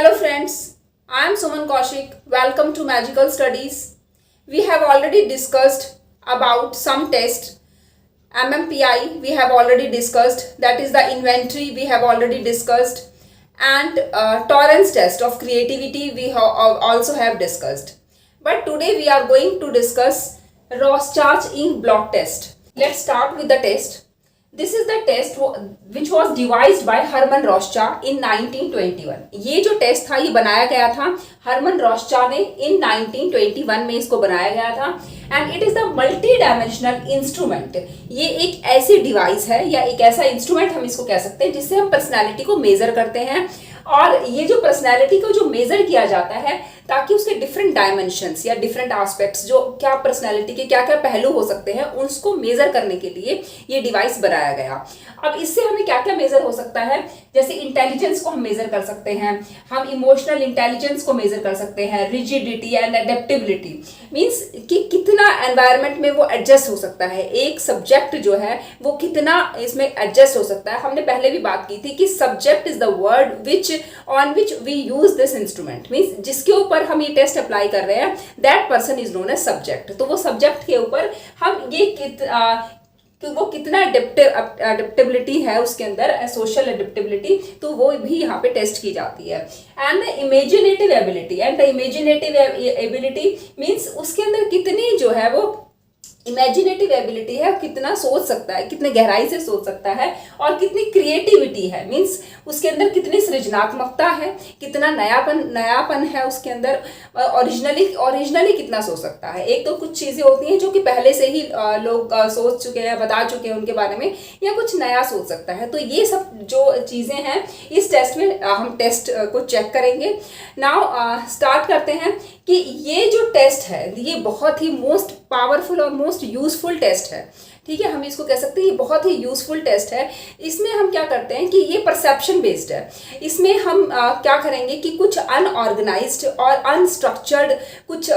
Hello friends, I am Suman Kaushik. Welcome to Magical Studies. We have already discussed about some tests. MMPI we have already discussed, that is the inventory we have already discussed, and Torrance test of creativity we also have discussed. But today we are going to discuss Rorschach ink blot test. Let's start with the test. This is the test which was devised by Hermann Rorschach in 1921. ये जो test था ये बनाया गया था हरमन रॉस्चा ने in 1921 में इसको बनाया गया था and it is the multi dimensional instrument. ये एक ऐसी डिवाइस है या एक ऐसा इंस्ट्रूमेंट हम इसको कह सकते हैं जिससे हम पर्सनैलिटी को मेजर करते हैं. और ये जो पर्सनैलिटी को जो मेजर किया जाता है ताकि उसके डिफरेंट डायमेंशंस या डिफरेंट एस्पेक्ट्स जो क्या पर्सनैलिटी के क्या क्या पहलू हो सकते हैं उसको मेजर करने के लिए ये डिवाइस बनाया गया. अब इससे हमें क्या क्या मेजर हो सकता है, जैसे इंटेलिजेंस को हम मेजर कर सकते हैं, हम इमोशनल इंटेलिजेंस को मेजर कर सकते हैं, रिजिडिटी एंड एडेप्टेबिलिटी मीन्स कि कितना एनवायरनमेंट में वो एडजस्ट हो सकता है, एक सब्जेक्ट जो है वो कितना इसमें एडजस्ट हो सकता है. हमने पहले भी बात की थी कि subject is the word which on which we use this instrument means जिसके ऊपर हम ये टेस्ट अप्लाई कर रहे हैं that person is known as subject. तो वो सब्जेक्ट के ऊपर हम ये वो कितना अडेप्टेबिलिटी है उसके अंदर, सोशल अडेप्टेबिलिटी, तो वो भी यहाँ पे टेस्ट की जाती है. And the imaginative ability means उसके अंदर कितनी जो है वो इमेजिनेटिव एबिलिटी है, कितना सोच सकता है, कितने गहराई से सोच सकता है, और कितनी क्रिएटिविटी है मीन्स उसके अंदर कितनी सृजनात्मकता है, कितना नयापन है उसके अंदर, ओरिजिनली कितना सोच सकता है. एक तो कुछ चीज़ें होती हैं जो कि पहले से ही लोग सोच चुके हैं, बता चुके हैं उनके बारे में, या कुछ नया सोच सकता है. तो ये सब जो चीज़ें हैं इस टेस्ट में हम टेस्ट को चेक करेंगे. नाउ स्टार्ट करते हैं कि ये जो टेस्ट है ये बहुत ही मोस्ट पावरफुल और मोस्ट यूजफुल टेस्ट है. ठीक है, हम इसको कह सकते हैं ये बहुत ही यूजफुल टेस्ट है. इसमें हम क्या करते हैं कि ये परसेप्शन बेस्ड है. इसमें हम क्या करेंगे कि कुछ अनऑर्गेनाइज्ड और अनस्ट्रक्चर्ड कुछ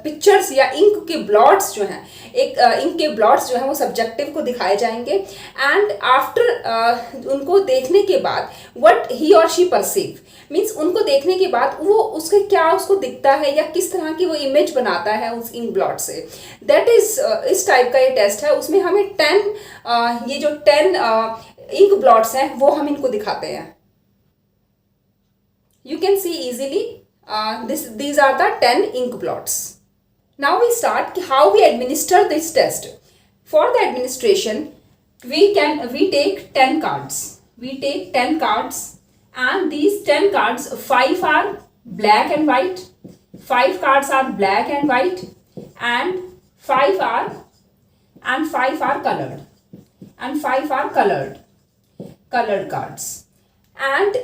पिक्चर्स या इंक के ब्लॉट्स जो हैं, एक इंक के ब्लॉट्स जो हैं वो सब्जेक्टिव को दिखाए जाएंगे एंड आफ्टर उनको देखने के बाद व्हाट ही और शी परसीव मीन्स उनको देखने के बाद वो उसके क्या उसको दिखता है या किस तरह की वो इमेज बनाता है उस इंक ब्लॉट से. दैट इज इस टाइप का ये टेस्ट है. उसमें हमें 10 ये जो 10 इंक ब्लॉट्स हैं वो हम इनको दिखाते हैं. You can see easily these are the 10 ink blots. Now we start how we administer this test. For the administration we take 10 cards. We take 10 cards and these 10 cards 5 are black and white, 5 cards are black and white, and 5 are colored, and 5 are colored cards. And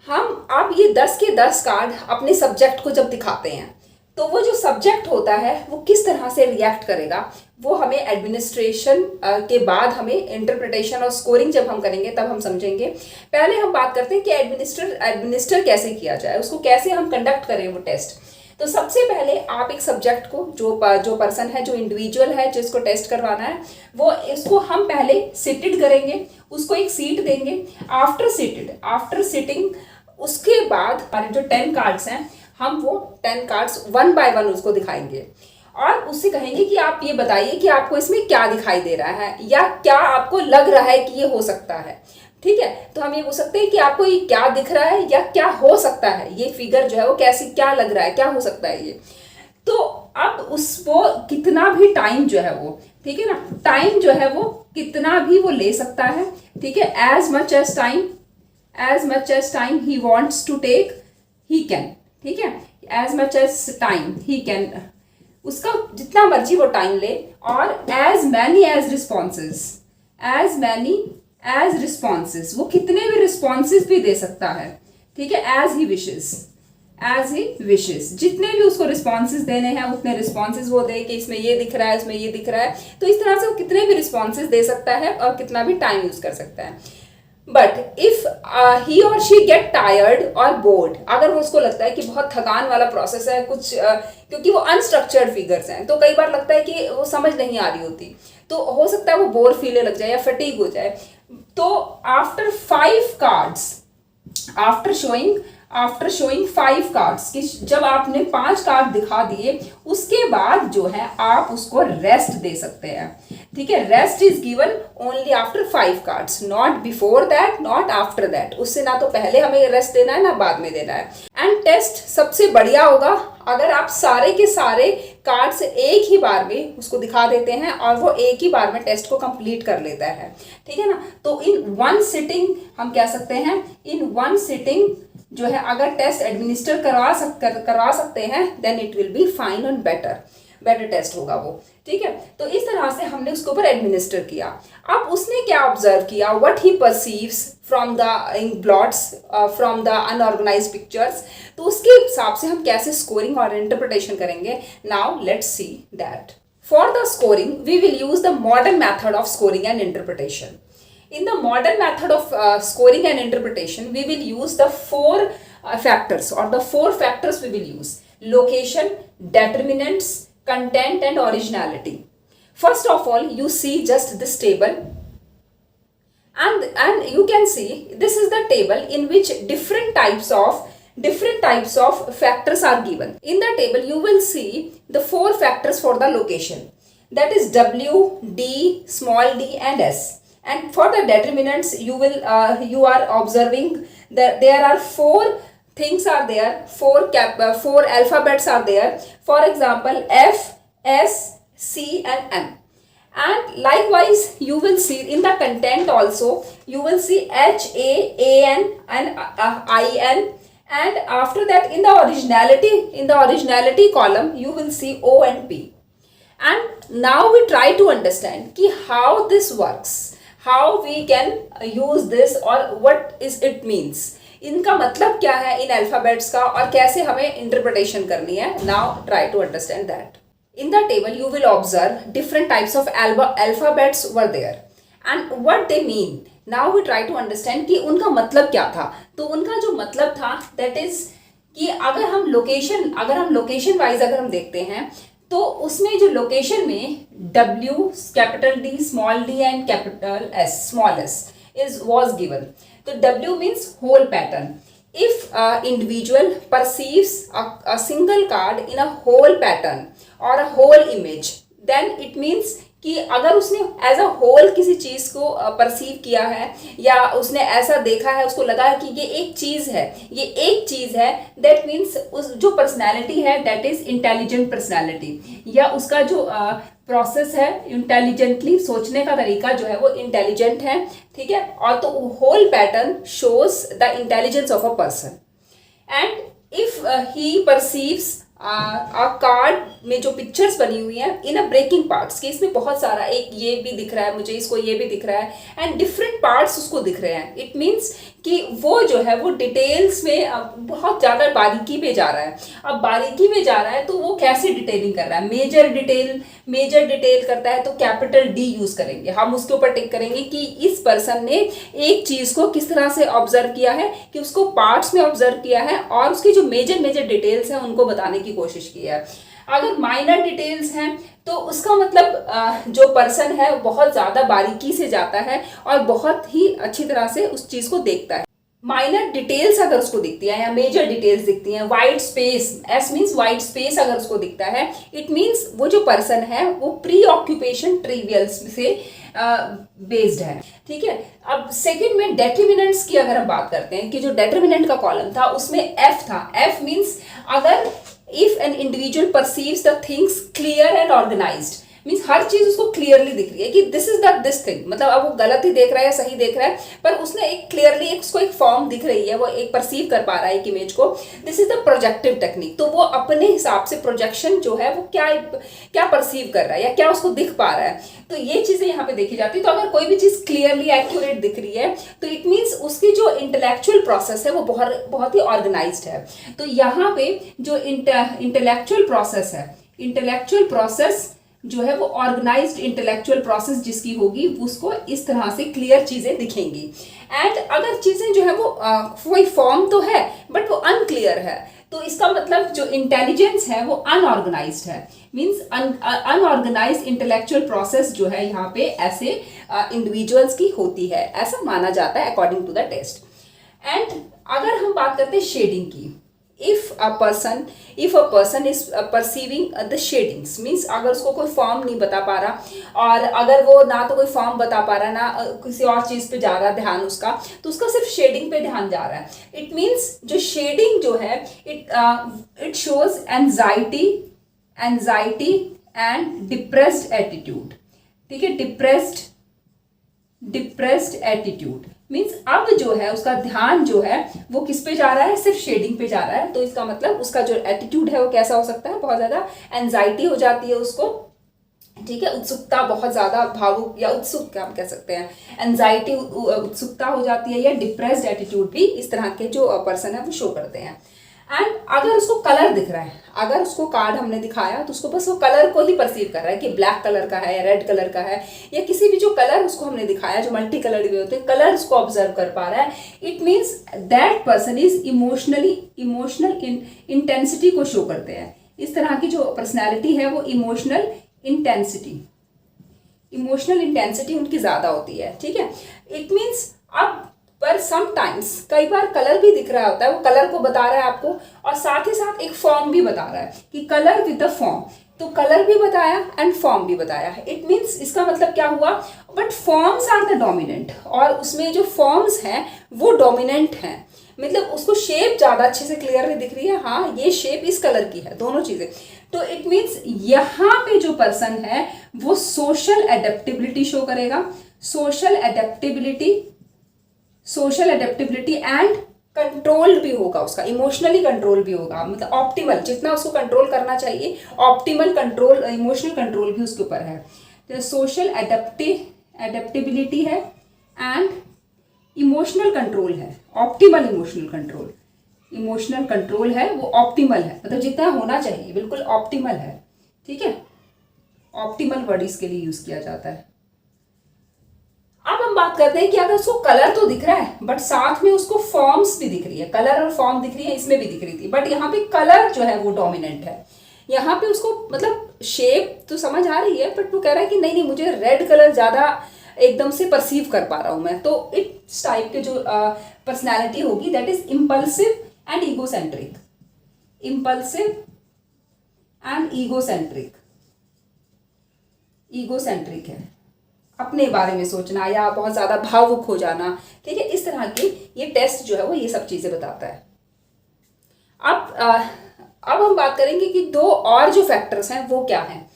हम अब ये 10 के 10 card अपने subject को जब दिखाते हैं तो वो जो सब्जेक्ट होता है वो किस तरह से रिएक्ट करेगा वो हमें एडमिनिस्ट्रेशन के बाद हमें इंटरप्रिटेशन और स्कोरिंग जब हम करेंगे तब हम समझेंगे. पहले हम बात करते हैं कि एडमिनिस्टर कैसे किया जाए, उसको कैसे हम कंडक्ट करें वो टेस्ट. तो सबसे पहले आप एक सब्जेक्ट को जो पर्सन है, जो इंडिविजुअल है जिसको टेस्ट करवाना है, वो इसको हम पहले सीटेड करेंगे, उसको एक सीट देंगे. आफ्टर सिटिंग उसके बाद हमारे जो 10 कार्ड्स हैं हम वो 10 कार्ड्स 1 बाय 1 उसको दिखाएंगे और उससे कहेंगे कि आप ये बताइए कि आपको इसमें क्या दिखाई दे रहा है या क्या आपको लग रहा है कि ये हो सकता है. ठीक है, तो हम ये पूछ सकते हैं कि आपको ये क्या दिख रहा है या क्या हो सकता है, ये फिगर जो है वो कैसी क्या लग रहा है, क्या हो सकता है ये. तो अब वो कितना भी टाइम जो है वो, ठीक है ना, टाइम जो है वो कितना भी वो ले सकता है. ठीक है, as much as time he wants to take he can. ठीक है, as much as time he can, उसका जितना मर्जी वो टाइम ले, और एज मैनी एज रिस्पॉन्सेज वो कितने भी रिस्पॉन्सेज भी दे सकता है. ठीक है, एज ही विशेस जितने भी उसको रिस्पॉन्सेज देने हैं उतने रिस्पॉन्सेज वो दे कि इसमें ये दिख रहा है, इसमें ये दिख रहा है. तो इस तरह से वो कितने भी रिस्पॉन्सेज दे सकता है और कितना भी टाइम यूज कर सकता है. बट इफ ही और शी गेट टायर्ड और बोर्ड, अगर वो उसको लगता है कि बहुत थकान वाला प्रोसेस है कुछ क्योंकि वो अनस्ट्रक्चर्ड फिगर्स हैं तो कई बार लगता है कि वो समझ नहीं आ रही होती, तो हो सकता है वो बोर फीलने लग जाए या फटीग हो जाए. तो after 5 cards, after showing after showing 5 cards, कि जब आपने 5 कार्ड दिखा दिए उसके बाद जो है आप उसको रेस्ट दे सकते हैं, ठीक है। Rest is given only after 5 cards, not before that, not after that. उससे ना तो पहले हमें रेस्ट देना है ना बाद में देना है। एंड टेस्ट सबसे बढ़िया होगा अगर आप सारे के सारे कार्ड्स एक ही बार में उसको दिखा देते हैं और वो एक ही बार में टेस्ट को कंप्लीट कर लेता है, ठीक है ना। तो इन वन सिटिंग हम कह सकते हैं, इन वन सिटिंग जो है अगर टेस्ट एडमिनिस्टर करवा सकते हैं then it will be fine and better test होगा वो, ठीक है। तो इस तरह से हमने उसके ऊपर एडमिनिस्टर किया। अब उसने क्या ऑब्जर्व किया, what he perceives from the ink blots, from the unorganised pictures, तो उसके हिसाब से हम कैसे स्कोरिंग और इंटरप्रिटेशन करेंगे। Now let's see that. For the scoring we will use the modern method of scoring and interpretation. In the modern method of scoring and interpretation, we will use the 4 factors, or the 4 factors we will use: location, determinants, content and originality. First of all, you see just this table, and you can see this is the table in which different types of factors are given. In the table you will see the 4 factors for the location, that is W, D, small d and S. And for the determinants you are observing that there are 4 things are there, 4 alphabets are there. For example, F, S, C and M. And likewise you will see in the content also, you will see H, A, AN and IN. And after that in the originality column you will see O and P. And now we try to understand ki how this works, how we can use this or what is it means. इनका मतलब क्या है इन alphabets का और कैसे हमें interpretation करनी है. Now try to understand that. In the table you will observe different types of alphabets were there and what they mean. Now we try to understand कि उनका मतलब क्या था. तो उनका जो मतलब था that is कि अगर हम लोकेशन वाइज अगर हम देखते हैं तो उसमें जो लोकेशन में W, capital D, small d and capital S, small s was given. तो W means whole pattern. If individual perceives a single card in a whole pattern or a whole image, then it means कि अगर उसने as a whole किसी चीज को perceive किया है या उसने ऐसा देखा है, उसको लगा है कि ये एक चीज है, दैट मीन्स उस जो पर्सनैलिटी है दैट इज इंटेलिजेंट पर्सनैलिटी, या उसका जो प्रोसेस है इंटेलिजेंटली सोचने का तरीका जो है वो इंटेलिजेंट है, ठीक है. और तो whole pattern shows the intelligence of a person. And if he perceives card में जो पिक्चर्स बनी हुई हैं इन अ ब्रेकिंग पार्ट्स, कि इसमें बहुत सारा, एक ये भी दिख रहा है मुझे, इसको ये भी दिख रहा है एंड डिफरेंट पार्ट्स उसको दिख रहे हैं. इट मीन्स कि वो जो है वो डिटेल्स में बहुत ज़्यादा बारीकी में जा रहा है. अब बारीकी में जा रहा है तो वो कैसे डिटेलिंग कर रहा है. मेजर डिटेल करता है तो कैपिटल D यूज़ करेंगे. हम उसके ऊपर टिक करेंगे कि इस पर्सन ने एक चीज़ को किस तरह से ऑब्जर्व किया है, कि उसको पार्ट्स में ऑब्जर्व किया है और उसकी जो मेजर डिटेल्स हैं उनको बताने की कोशिश की है. अगर माइनर डिटेल्स हैं तो उसका मतलब जो पर्सन है बहुत ज़्यादा बारीकी से जाता है और बहुत ही अच्छी तरह से उस चीज़ को देखता है. माइनर डिटेल्स अगर उसको दिखती है या मेजर डिटेल्स दिखती हैं, wide space, S means wide space अगर उसको दिखता है, इट मीन्स वो जो पर्सन है वो प्री ऑक्यूपेशन ट्रिवियल्स से बेस्ड है, ठीक है. अब सेकंड में डेटरमिनेंट्स की अगर हम बात करते हैं कि जो डेटरमिनेंट का कॉलम था उसमें F था. F मीन्स अगर if an individual perceives the things clear and organized, means हर चीज उसको क्लियरली दिख रही है कि दिस इज दिस थिंग, मतलब अब वो गलत ही देख रहा है सही देख रहा है, पर उसने एक क्लियरली उसको एक फॉर्म दिख रही है, वो एक परसीव कर पा रहा है एक इमेज को. This is the projective technique. तो वो अपने हिसाब से प्रोजेक्शन जो है वो क्या परसीव कर रहा है या क्या उसको दिख पा रहा है, तो ये चीजें यहाँ पे देखी जाती है. तो अगर कोई भी चीज क्लियरली एक्यूरेट दिख रही है तो इट मीन्स उसकी जो इंटेलेक्चुअल प्रोसेस है वो बहुत ही ऑर्गेनाइज्ड है. तो यहाँ पे जो इंटेलेक्चुअल प्रोसेस जो है वो ऑर्गेनाइज्ड इंटेलेक्चुअल प्रोसेस जिसकी होगी उसको इस तरह से क्लियर चीज़ें दिखेंगी. एंड अगर चीज़ें जो है वो कोई फॉर्म तो है बट वो अनक्लियर है, तो इसका मतलब जो इंटेलिजेंस है वो अनऑर्गेनाइज्ड है. मीन्स अनऑर्गेनाइज्ड इंटेलेक्चुअल प्रोसेस जो है यहाँ पे ऐसे इंडिविजुअल्स की होती है, ऐसा माना जाता है according to the test. And अगर हम बात करते हैं शेडिंग की, if a person is perceiving the shadings, means अगर उसको कोई फॉर्म नहीं बता पा रहा और अगर वो ना तो कोई फॉर्म बता पा रहा ना किसी और चीज पे जा रहा ध्यान उसका, तो उसका सिर्फ शेडिंग पे ध्यान जा रहा है। इट मीन्स जो शेडिंग जो है it shows anxiety and depressed attitude. ठीक है, डिप्रेस्ड एटीट्यूड मीन्स अब जो है उसका ध्यान जो है वो किस पे जा रहा है, सिर्फ शेडिंग पे जा रहा है। तो इसका मतलब उसका जो एटीट्यूड है वो कैसा हो सकता है, बहुत ज्यादा एंजाइटी हो जाती है उसको। ठीक है, उत्सुकता, बहुत ज्यादा भावुक या उत्सुक क्या हम कह सकते हैं, एंजाइटी उत्सुकता हो जाती है, या डिप्रेस्ड एटीट्यूड भी इस तरह के जो पर्सन है वो शो करते हैं। एंड अगर उसको कलर दिख रहा है, अगर उसको कार्ड हमने दिखाया तो उसको बस वो कलर को ही परसीव कर रहा है कि ब्लैक कलर का है या रेड कलर का है, या किसी भी जो कलर उसको हमने दिखाया जो मल्टी कलर भी होते हैं, कलर उसको ऑब्जर्व कर पा रहा है, it means that person is emotional intensity को शो करते हैं। इस तरह की जो पर्सनैलिटी है वो इमोशनल इंटेंसिटी उनकी ज्यादा होती है। ठीक है, इट मीन्स अब पर समटाइम्स कई बार कलर भी दिख रहा होता है, वो कलर को बता रहा है आपको और साथ ही साथ एक फॉर्म भी बता रहा है कि कलर विद द फॉर्म, तो कलर भी बताया एंड फॉर्म भी बताया है। इट मीन्स इसका मतलब क्या हुआ, but forms are the dominant, और उसमें जो फॉर्म्स हैं वो डोमिनेंट हैं, मतलब उसको शेप ज्यादा अच्छे से क्लियरली दिख रही है, हाँ ये शेप इस कलर की है, दोनों चीजें। तो इट मीन्स यहाँ पे जो पर्सन है वो सोशल एडेप्टेबिलिटी शो करेगा, सोशल एडेप्टेबिलिटी एंड कंट्रोल्ड भी होगा, उसका इमोशनली कंट्रोल भी होगा, मतलब ऑप्टिमल, जितना उसको कंट्रोल करना चाहिए ऑप्टिमल कंट्रोल, इमोशनल कंट्रोल भी उसके ऊपर है। तो सोशल एडेप्टेबिलिटी है एंड इमोशनल कंट्रोल है, ऑप्टिमल इमोशनल कंट्रोल है, वो ऑप्टिमल है, मतलब जितना होना चाहिए बिल्कुल ऑप्टिमल है। ठीक है, ऑप्टिमल वर्ड इसके लिए यूज किया जाता है। अब हम बात करते हैं कि अगर उसको कलर तो दिख रहा है बट साथ में उसको फॉर्म्स भी दिख रही है, कलर और फॉर्म दिख रही है, इसमें भी दिख रही थी, बट यहाँ पे कलर जो है वो डोमिनेंट है। यहाँ पे उसको मतलब शेप तो समझ आ रही है बट वो कह रहा है कि नहीं मुझे रेड कलर ज्यादा एकदम से परसीव कर पा रहा हूं मैं। तो इस टाइप के जो पर्सनैलिटी होगी that is impulsive and egocentric है, अपने बारे में सोचना या बहुत ज्यादा भावुक हो जाना। ठीक है, इस तरह की ये टेस्ट जो है वो ये सब चीजें बताता है। अब हम बात करेंगे कि दो और जो फैक्टर्स हैं वो क्या हैं।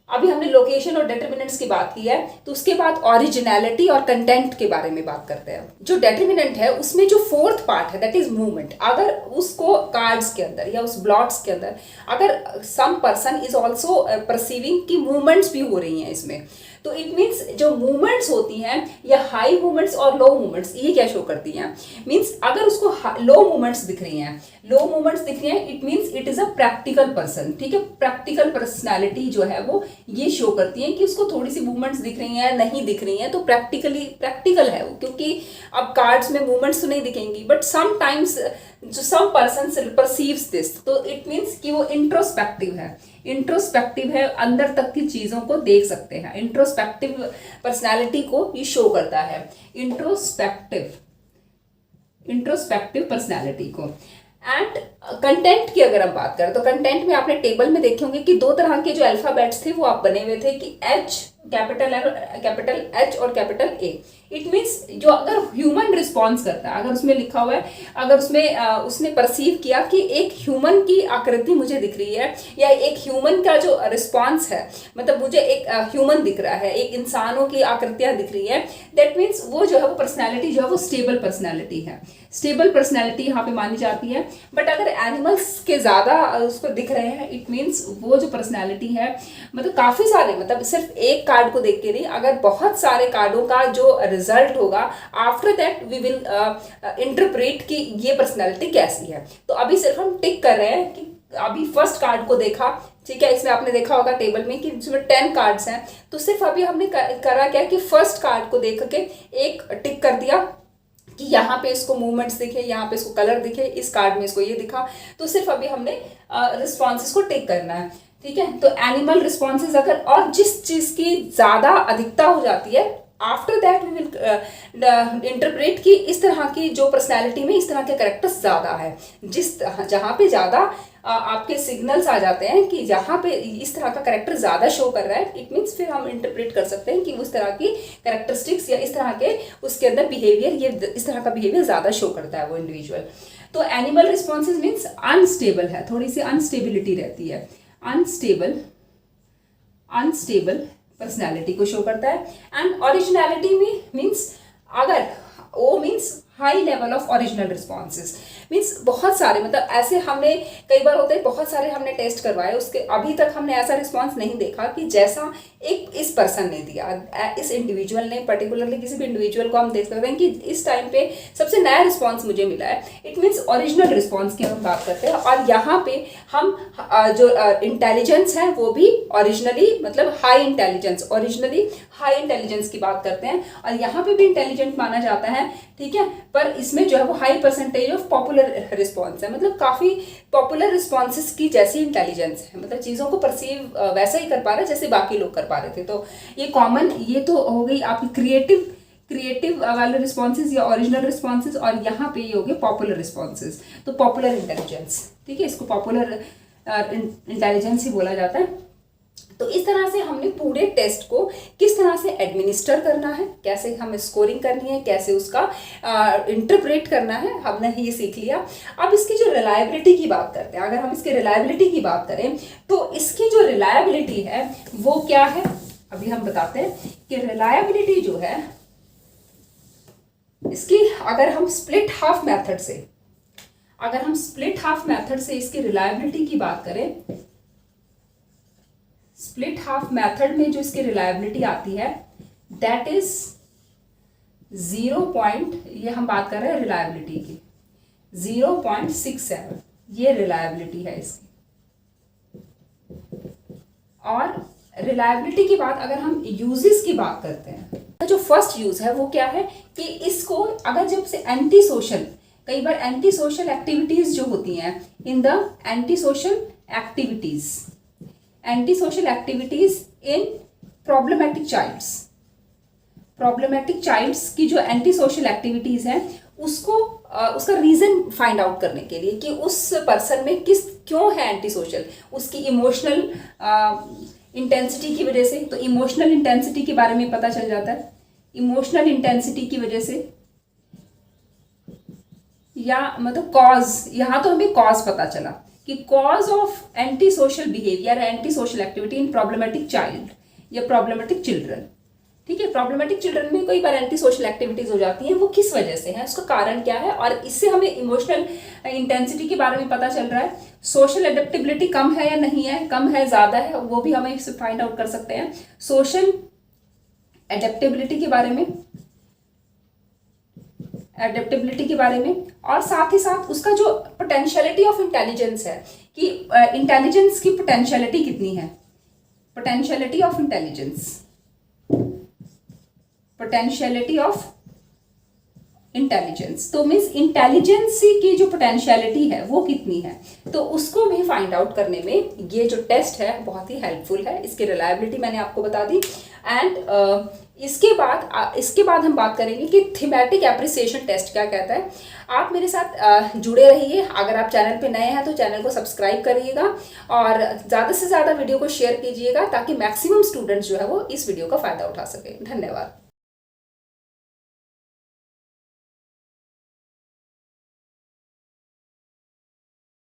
अभी हमने लोकेशन और डिटर्मिनेंट्स की बात की है, तो उसके बाद ओरिजिनलिटी और कंटेंट के बारे में बात करते हैं। जो डिटर्मिनेंट है उसमें जो फोर्थ पार्ट है दैट इज मूवमेंट, अगर उसको कार्ड्स के अंदर या उस ब्लॉट्स के अंदर अगर some person is also perceiving की मूवमेंट्स भी हो रही हैं इसमें, तो इट मीन्स जो मूवमेंट्स होती हैं या हाई मूवमेंट्स और लो मूवमेंट्स, ये क्या शो करती हैं, मीन्स अगर उसको लो मूवमेंट्स दिख रही हैं it means it is a practical person. ठीक है, प्रैक्टिकल पर्सनैलिटी जो है वो ये शो करती है कि उसको थोड़ी सी मूवमेंट्स दिख रही हैं नहीं दिख रही हैं, तो प्रैक्टिकल है वो, क्योंकि अब कार्ड्स में मूवमेंट्स तो नहीं दिखेंगी बट समटाइम्स जो सम पर्सन परसीव्स दिस, तो इट मीन्स कि वो इंट्रोस्पेक्टिव है, अंदर तक की चीजों को देख सकते हैं, इंट्रोस्पेक्टिव पर्सनालिटी को ये शो करता है, इंट्रोस्पेक्टिव पर्सनालिटी को। एंड कंटेंट की अगर हम बात करें तो कंटेंट में आपने टेबल में देखे होंगे कि दो तरह के जो अल्फाबेट्स थे वो आप बने हुए थे कि H, कैपिटल H और कैपिटल A। इट मीन्स जो अगर ह्यूमन रिस्पॉन्स करता है, अगर उसमें लिखा हुआ है, अगर उसमें उसने परसीव किया कि एक ह्यूमन की आकृति मुझे दिख रही है या एक ह्यूमन का जो रिस्पॉन्स है, मतलब मुझे एक ह्यूमन दिख रहा है, एक इंसानों की आकृतियां दिख रही है, दैट मीन्स वो जो है वो पर्सनैलिटी जो है वो स्टेबल पर्सनैलिटी है, स्टेबल पर्सनैलिटी यहाँ पे मानी जाती है। बट अगर एनिमल्स के ज्यादा उसको दिख रहे हैं इट मीन्स वो जो पर्सनैलिटी है, मतलब काफी सारे, मतलब सिर्फ एक कार्ड को देख के नहीं, अगर बहुत सारे कार्डों का जो रिजल्ट होगा after that we will interpret कि ये पर्सनैलिटी कैसी है। तो अभी सिर्फ हम टिक कर रहे हैं कि अभी फर्स्ट कार्ड को देखा, ठीक है, इसमें आपने देखा होगा टेबल में कि इसमें 10 कार्ड्स हैं, तो सिर्फ अभी हमने करा क्या कि फर्स्ट कार्ड को देख के एक टिक कर दिया कि यहाँ पे इसको मूवमेंट्स दिखे, यहाँ पे इसको कलर दिखे, इस कार्ड में इसको ये दिखा, तो सिर्फ अभी हमने रिस्पॉन्सेस को टिक करना है। ठीक है, तो एनिमल रिस्पॉन्सेस अगर और जिस चीज की ज्यादा अधिकता हो जाती है after that we will interpret कि इस तरह की जो पर्सनैलिटी में इस तरह के करेक्टर्स ज़्यादा है, जहाँ पे ज़्यादा आपके सिग्नल्स आ जाते हैं कि जहाँ पे इस तरह का करेक्टर ज़्यादा शो कर रहा है, इट मीन्स फिर हम इंटरप्रेट कर सकते हैं कि उस तरह की करेक्टरिस्टिक्स या इस तरह के उसके अंदर बिहेवियर, ये इस तरह का बिहेवियर ज़्यादा शो करता है वो इंडिविजुअल। तो एनिमल रिस्पॉन्सेज मीन्स अनस्टेबल है, थोड़ी सी अनस्टेबिलिटी रहती है, अनस्टेबल पर्सनैलिटी को शो करता है। एंड ओरिजिनलिटी में मीन्स अगर O means high level of original responses, means बहुत सारे, मतलब ऐसे हमने कई बार होते हैं, बहुत सारे हमने टेस्ट करवाए, उसके अभी तक हमने ऐसा रिस्पॉन्स नहीं देखा कि जैसा एक इस पर्सन ने दिया, इस इंडिविजुअल ने, पर्टिकुलरली किसी भी इंडिविजुअल को हम देख सकते हैं कि इस टाइम पे सबसे नया रिस्पॉन्स मुझे मिला है। इट मीन्स ओरिजिनल रिस्पॉन्स की हम बात करते हैं, और यहाँ पे हम जो इंटेलिजेंस है वो भी ओरिजिनली, मतलब high intelligence, originally high intelligence की बात करते हैं, और यहाँ पे भी इंटेलिजेंट माना जाता है, ठीक है। पर इसमें जो है वो high percentage of popular response है, मतलब काफ़ी पॉपुलर रिस्पॉन्सेस की जैसी इंटेलिजेंस है, मतलब चीज़ों को परसीव वैसा ही कर पा रहे हैं जैसे बाकी लोग कर पा रहे थे। तो ये कॉमन, ये तो हो गई आपकी क्रिएटिव वाले रिस्पॉन्सेज या ओरिजिनल रिस्पॉन्सेज, और यहाँ पे ये हो गए पॉपुलर रिस्पॉन्सेज। तो पॉपुलर इंटेलिजेंस, ठीक है, इसको पॉपुलर इंटेलिजेंस ही बोला जाता है। तो इस तरह से हमने पूरे टेस्ट को किस तरह से एडमिनिस्टर करना है, कैसे हमें स्कोरिंग करनी है, कैसे उसका इंटरप्रेट करना है, हमने ये सीख लिया। अब इसकी जो रिलायबिलिटी की बात करते हैं, अगर हम इसकी रिलायबिलिटी की बात करें तो इसकी जो रिलायबिलिटी है वो क्या है, अभी हम बताते हैं कि रिलायबिलिटी जो है इसकी, अगर हम स्प्लिट हाफ मेथड से इसकी रिलायबिलिटी की बात करें, स्प्लिट हाफ मेथड में जो इसकी रिलायबिलिटी आती है दैट इज 0. ये हम बात कर रहे हैं रिलायबिलिटी की, 0.67 ये रिलायबिलिटी है इसकी। और रिलायबिलिटी की बात अगर हम यूजेस की बात करते हैं तो जो फर्स्ट यूज है वो क्या है कि इसको अगर जब से एंटी सोशल, कई बार एंटी सोशल एक्टिविटीज जो होती हैं, in the anti social activities in problematic childs की जो एंटी सोशल एक्टिविटीज हैं उसको उसका रीजन फाइंड आउट करने के लिए कि उस पर्सन में क्यों है एंटी सोशल, उसकी इमोशनल इंटेंसिटी की वजह से। तो इमोशनल इंटेंसिटी के बारे में पता चल जाता है, इमोशनल इंटेंसिटी की वजह से, या मतलब कॉज, यहाँ तो हमें कॉज पता चला कि cause of anti social behaviour, anti social activity in problematic child या प्रॉब्लमेटिक चिल्ड्रन, ठीक है। प्रॉब्लमेटिक चिल्ड्रन में कई बार एंटी सोशल एक्टिविटीज हो जाती हैं, वो किस वजह से है, उसका कारण क्या है, और इससे हमें इमोशनल इंटेंसिटी के बारे में पता चल रहा है। सोशल एडेप्टेबिलिटी कम है या नहीं है, कम है ज़्यादा है, वो भी हमें इससे फाइंड आउट कर सकते हैं। सोशल एडेप्टेबिलिटी के बारे में, और साथ ही साथ उसका जो पोटेंशियलिटी ऑफ इंटेलिजेंस है कि इंटेलिजेंस की पोटेंशियलिटी कितनी है, पोटेंशियलिटी ऑफ इंटेलिजेंस, तो मीन्स इंटेलिजेंस की जो पोटेंशियलिटी है वो कितनी है, तो उसको भी फाइंड आउट करने में ये जो टेस्ट है बहुत ही हेल्पफुल है। इसकी रिलायबिलिटी मैंने आपको बता दी। एंड इसके बाद हम बात करेंगे कि थीमेटिक एप्रिसिएशन टेस्ट क्या कहता है। आप मेरे साथ जुड़े रहिए, अगर आप चैनल पे नए हैं तो चैनल को सब्सक्राइब करिएगा और ज़्यादा से ज़्यादा वीडियो को शेयर कीजिएगा ताकि मैक्सिमम स्टूडेंट्स जो है वो इस वीडियो का फ़ायदा उठा सके। धन्यवाद।